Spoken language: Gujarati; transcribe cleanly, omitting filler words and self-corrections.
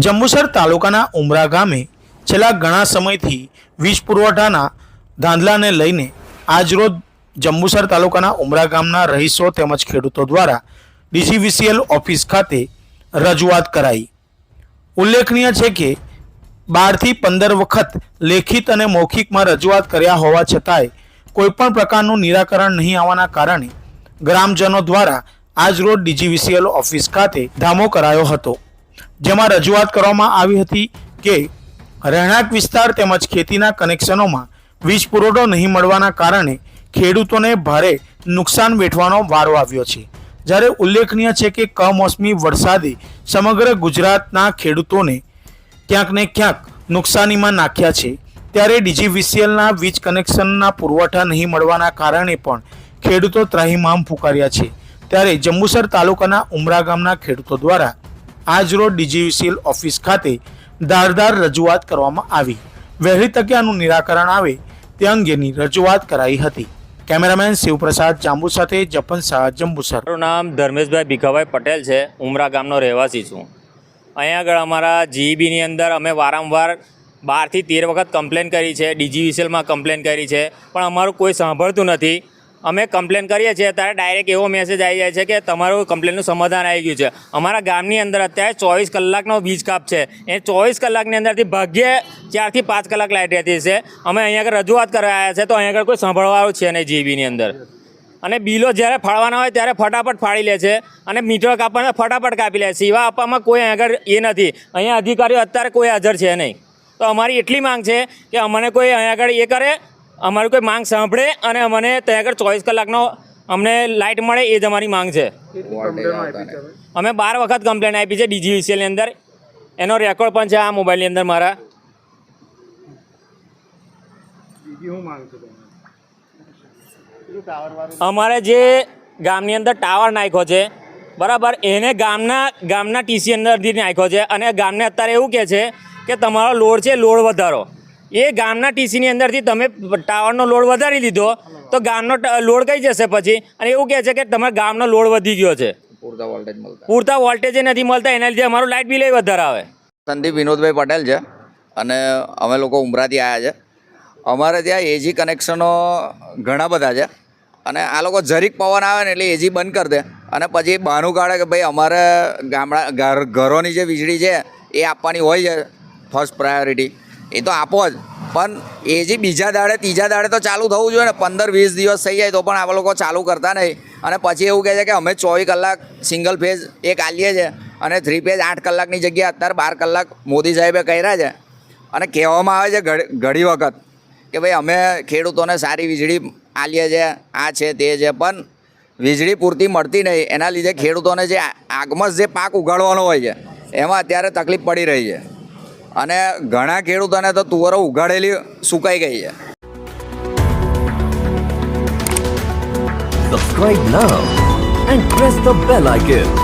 જંબુસર તાલુકાના ઉમરા ગામે છેલ્લા ઘણા સમયથી વીજ પુરવઠાના ધાંધલાને લઈને આજરોજ જંબુસર તાલુકાના ઉમરા ગામના રહીશો તેમજ ખેડૂતો દ્વારા ડીજીવીસીએલ ઓફિસ ખાતે રજૂઆત કરાઈ। ઉલ્લેખનીય છે કે 12 થી 15 વખત લેખિત અને મૌખિકમાં રજૂઆત કર્યા હોવા છતાંય કોઈપણ પ્રકારનું નિરાકરણ નહીં આવવાના કારણે ગ્રામજનો દ્વારા આજરોજ ડીજીવીસીએલ ઓફિસ ખાતે ધામો કરાયો હતો, જેમાં રજૂઆત કરવામાં આવી હતી કે રહેણાંક વિસ્તાર તેમજ ખેતીના કનેક્શનોમાં વીજ પુરવઠો નહીં મળવાના કારણે ખેડૂતોને ભારે નુકસાન વેઠવાનો વારો આવ્યો છે। જ્યારે ઉલ્લેખનીય છે કે કમોસમી વરસાદે સમગ્ર ગુજરાતના ખેડૂતોને ક્યાંક ને ક્યાંક નુકસાનીમાં નાખ્યા છે, ત્યારે ડીજીવીસીએલના વીજ કનેક્શનના પુરવઠા નહીં મળવાના કારણે પણ ખેડૂતો ત્રાહિમામ ફૂંકાર્યા છે। ત્યારે જંબુસર તાલુકાના ઉમરા ગામના ખેડૂતો દ્વારા આજરોજ ડીજીવીસીએલ ઓફિસ ખાતે ધારદાર રજૂઆત કરવામાં આવી। વહેલી તકે આનું નિરાકરણ આવે તે અંગેની રજૂઆત કરાઈ હતી। કેમેરામેન શિવપ્રસાદ જાંબુ સાથે જપન શાહ, જંબુસર। મારું નામ ધર્મેશભાઈ ભીખાભાઈ પટેલ છે, ઉમરા ગામનો રહેવાસી છું। અહીંયા આગળ અમારા જીઈબીની અંદર અમે વારંવાર 12 થી 13 વખત કમ્પ્લેન કરી છે, ડીજીવીસીએલમાં કમ્પ્લેન કરી છે, પણ અમારું કોઈ સાંભળતું નથી। અમે કમ્પ્લેન કરીએ છીએ ત્યારે ડાયરેક્ટ એવો મેસેજ આવી જાય છે કે તમારું કમ્પ્લેનનું સમાધાન આવી ગયું છે। અમારા ગામની અંદર અત્યારે 24 કલાકનો વીજ કાપ છે, એ 24 કલાકની અંદરથી ભાગ્યે 4 થી 5 કલાક લાઇટ રહેતી છે। અમે અહીંયા આગળ રજૂઆત કરવા આવ્યા છે તો અહીંયા આગળ કોઈ સાંભળવાવાળું છે નહીં જીઈબીની અંદર, અને બિલો જ્યારે ફાળવાના હોય ત્યારે ફટાફટ ફાળી લે છે અને મીટર કાપવાના ફટાફટ કાપી લે છે। સેવા આપવામાં કોઈ આગળ એ નથી, અહીંયા અધિકારીઓ અત્યારે કોઈ હાજર છે નહીં। તો અમારી એટલી માંગ છે કે અમને કોઈ અહીંયા આગળ એ કરે, અમારી કોઈ માંગ સાંભળે અને અમને ત્યાં આગળ 24 કલાકનો અમને લાઇટ મળે, એ જ અમારી માંગ છે। અમે 12 વખત કમ્પ્લેન આપી છે ડીજીવીસીએલની અંદર, એનો રેકોર્ડ પણ છે આ મોબાઈલની અંદર મારા। અમારે જે ગામની અંદર ટાવર નાખ્યો છે બરાબર, એને ગામના ટીસી અંદરથી નાખ્યો છે, અને ગામને અત્યારે એવું કહે છે કે તમારો લોડ છે, લોડ વધારો। એ ગામના ટીસીની અંદરથી તમે ટાવરનો લોડ વધારી લીધો તો ગામનો લોડ કઈ જશે પછી, અને એવું કહે છે કે તમારા ગામનો લોડ વધી ગયો છે, પૂરતા વોલ્ટેજ નથી મળતા, એના લીધે અમારું લાઇટ બિલ વધારે આવે। સંદીપ વિનોદભાઈ પટેલ છે અને અમે લોકો ઉમરાથી આવ્યા છે। અમારે ત્યાં એજી કનેક્શનો ઘણા બધા છે, અને આ લોકો જરીક પવન આવે ને એટલે એજી બંધ કરી દે અને પછી બહાનું કાઢે કે ભાઈ અમારે ઘરોની જે વીજળી છે એ આપવાની હોય છે ફર્સ્ટ પ્રાયોરિટી, એ તો આપો જ, પણ એજી બીજા દાડે ત્રીજા દાડે તો ચાલુ થવું જોઈએ ને। 15-20 દિવસ થઈ જાય તો પણ આ લોકો ચાલુ કરતા નહીં, અને પછી એવું કહે છે કે અમે 24 કલાક સિંગલ ફેઝ એક આલીએ છીએ અને 3 ફેઝ 8 કલાકની જગ્યાએ અત્યારે 12 કલાક મોદી સાહેબે કર્યા છે। અને કહેવામાં આવે છે ઘણી વખત કે ભાઈ અમે ખેડૂતોને સારી વીજળી આલીએ છીએ, આ છે તે છે, પણ વીજળી પૂરતી મળતી નહીં, એના લીધે ખેડૂતોને જે આગમસ જે પાક ઉગાડવાનો હોય છે એમાં અત્યારે તકલીફ પડી રહી છે, અને ઘણા ખેડૂતોને તો તુવરો ઉગાડેલી સુકાઈ ગઈ છે। Subscribe now and press the bell icon.